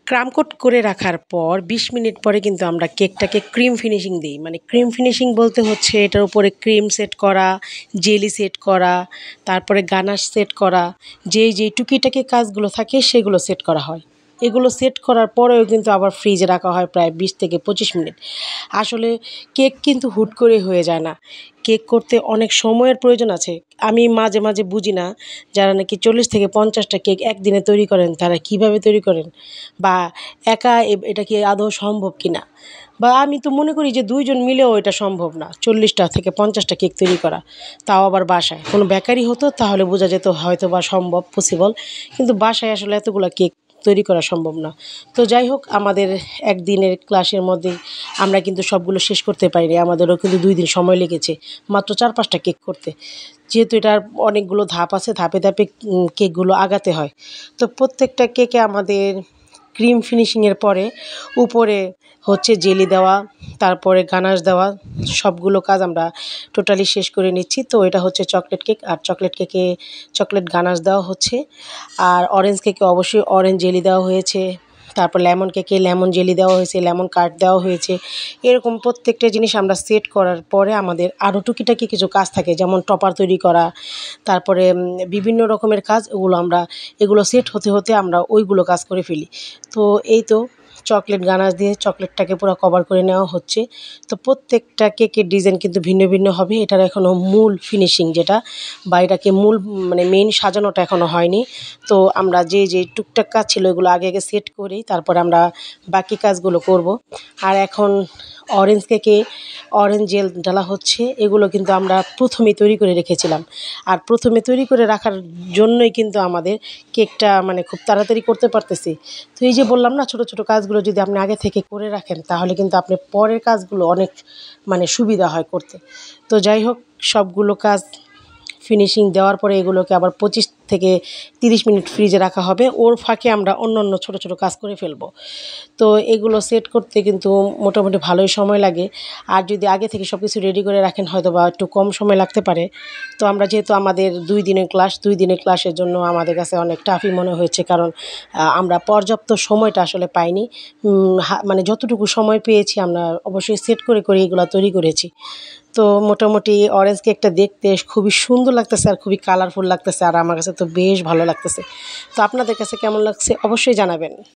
ক্রাম coat করে রাখার পর ২০ মিনিট পরে কিন্তু আমরা কেকটাকে ক্রিম ফিনিশিং দিই। মানে ক্রিম ফিনিশিং বলতে হচ্ছে এটার উপরে ক্রিম সেট করা, জেলি সেট করা, তারপরে গানাশ সেট করা, যেই টুকিটাকি কাজগুলো থাকে সেগুলো সেট করা হয়। এগুলো সেট করার পরেও কিন্তু আবার ফ্রিজে রাখা হয় প্রায় ২০ থেকে ২৫ মিনিট। আসলে কেক কিন্তু হুট করে হয়ে যায় না। কেক করতে অনেক সময়ের প্রয়োজন আছে। আমি মাঝে, মাঝে বুঝি না যারা নাকি ৪০ থেকে ৫০টা কেক একদিনে তৈরি করেন তারা কিভাবে তৈরি করেন? বা একা এটা কি আদৌ সম্ভব কিনা? বা আমি তো মনে করি যে ২ জন মিলেও এটা সম্ভব না। ৪০টা থেকে ৫০টা কেক তৈরি করা। তাও আবার বাসায়। কোনো বেকারি হতো তাহলে বোঝা যেত হয়তোবা সম্ভব, পসিবল। কিন্তু বাসায় আসলে এতগুলা কেক তৈরি করা সম্ভব না। তো যাই হোক আমাদের একদিনের ক্লাসের মধ্যেই আমরা কিন্তু সবগুলো শেষ করতে পারিনি। আমাদেরও কিন্তু ২ দিন সময় লেগেছে মাত্র ৪-৫টা কেক করতে। যেহেতু এটার অনেকগুলো ধাপ আছে, ধাপে, ধাপে কেকগুলো আগাতে হয়। তো প্রত্যেকটা কেকে আমাদের ক্রিম ফিনিশিংয়ের পরে উপরে হচ্ছে জেলি দেওয়া, তারপরে গানাশ দেওয়া, সবগুলো কাজ আমরা টোটালি শেষ করে নিচ্ছি। তো এটা হচ্ছে চকলেট কেক, আর চকলেট কেকে চকলেট গানাশ দেওয়া হচ্ছে। আর অরেঞ্জ কেকে অবশ্যই অরেঞ্জ জেলি দেওয়া হয়েছে। তারপর লেমন কেকে লেমন জেলি দেওয়া হয়েছে, লেমন কাট দেওয়া হয়েছে। এরকম প্রত্যেকটা জিনিস আমরা সেট করার পরে আমাদের আরও টুকিটাকি কিছু কাজ থাকে, যেমন টপার তৈরি করা, তারপরে বিভিন্ন রকমের কাজ, এগুলো সেট হতে, হতে আমরা ওইগুলো কাজ করে ফেলি। তো এই তো চকলেট গানাশ দিয়ে চকলেটটাকে পুরা কভার করে নেওয়া হচ্ছে। তো প্রত্যেকটা কেকের ডিজাইন কিন্তু ভিন্ন, ভিন্ন হবে। এটার এখনও মূল ফিনিশিং যেটা বা এটাকে মূল মানে মেইন সাজানোটা এখনও হয়নি। তো আমরা যে টুকটাক কাজ ছিল এগুলো আগে, আগে সেট করেই তারপরে আমরা বাকি কাজগুলো করব। আর এখন অরেঞ্জ কেকে অরেঞ্জ জেল ঢালা হচ্ছে। এগুলো কিন্তু আমরা প্রথমেই তৈরি করে রেখেছিলাম। আর প্রথমে তৈরি করে রাখার জন্যই কিন্তু আমাদের কেকটা মানে খুব তাড়াতাড়ি করতে পারতেছি। তো এই যে বললাম না, ছোট, ছোট কাজগুলো যদি আপনি আগে থেকে করে রাখেন তাহলে কিন্তু আপনি পরের কাজগুলো অনেক মানে সুবিধা হয় করতে। তো যাই হোক সবগুলো কাজ ফিনিশিং দেওয়ার পরে এগুলোকে আবার ২৫ থেকে ৩০ মিনিট ফ্রিজে রাখা হবে। ওর ফাঁকে আমরা অন্যান্য ছোট, ছোট কাজ করে ফেলব। তো এগুলো সেট করতে কিন্তু মোটামুটি ভালোই সময় লাগে। আর যদি আগে থেকে সব কিছু রেডি করে রাখেন হয়তোবা একটু কম সময় লাগতে পারে। তো আমরা যেহেতু আমাদের ২ দিনের ক্লাস, ২ দিনের ক্লাসের জন্য আমাদের কাছে অনেক টাফই মনে হয়েছে, কারণ আমরা পর্যাপ্ত সময়টা আসলে পাইনি। মানে যতটুকু সময় পেয়েছি আমরা অবশ্যই সেট করে, করে এগুলা তৈরি করেছি। তো মোটামুটি অরেঞ্জ কেকটা দেখতে খুবই সুন্দর লাগতেছে আর খুবই কালারফুল লাগতেছে, আর আমার কাছে তো বেশ ভালো লাগতেছে। তো আপনাদের কাছে কেমন লাগছে অবশ্যই জানাবেন।